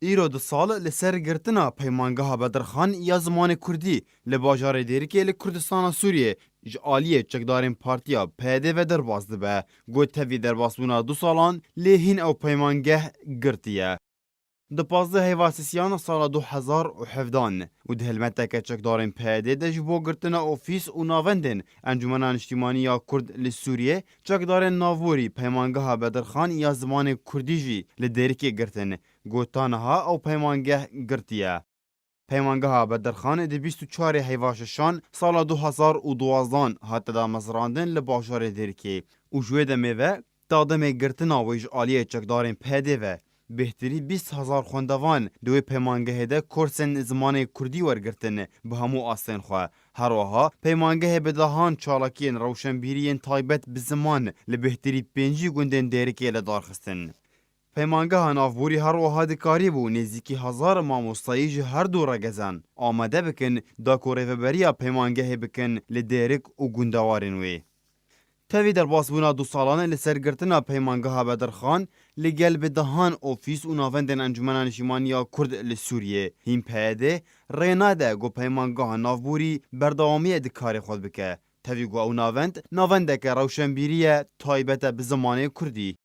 ایرو دو سال لسر گرتنا پیمانگاه بدرخان یا زمان کردی لباجار دیرکی لکردستان سوریه جالیه چکدارین پارتیا پیده و درباز دبه گوت توی درباز بونا 2 سالان لیهین او پیمانگاه گرتیه. د 15 هیواسیسیان سال 2017 و ده هلمتک چکدارین پیده ده جبو گرتنا اوفیس و ناوندن انجمنان اجتماعی یا کرد لسوریه چکدارین ناووری پیمانگاه بدرخان یا زمان کردی جی لدیرکی گرتن گوتانها او پیمانگاه گرتیه. پیمانگاه بدرخان ده 24 هیواششان سال 2012 هات دا مزراندن لباشار دیرکی و جوه ده میوه دادم گرتنا و اجعالیه چکدارین پیده و بهتری 20,000 خوندوان دوی پیمانگه ده کورسن زمان کردی ورگرتن به همو آسین خواه. هر وها پیمانگه بدهان چالاکین روشنبیرین تایبت به زمان لبهتری 5 گوندن دیرکی لدار خستن. پیمانگه نافبوری هر وها دکاری بو نزدیکی 1000 ماموستایی جه هر دو را گزن. آمده بکن دا کوره بریا پیمانگه بکن لدیرک و گوندوارین وی. تاوی در باسبونا 2 سالانه لسرگرتنا پیمانگاه بدرخان لگل به دهان اوفیس و ناوندن انجمنان اجتماعی کرد لسوریه هیم پیده ریناده گو پیمانگاه نافبوری بردوامی دکار خود بکه تاوی گو او ناوند که روشنبیریه تایبت به زمان کردی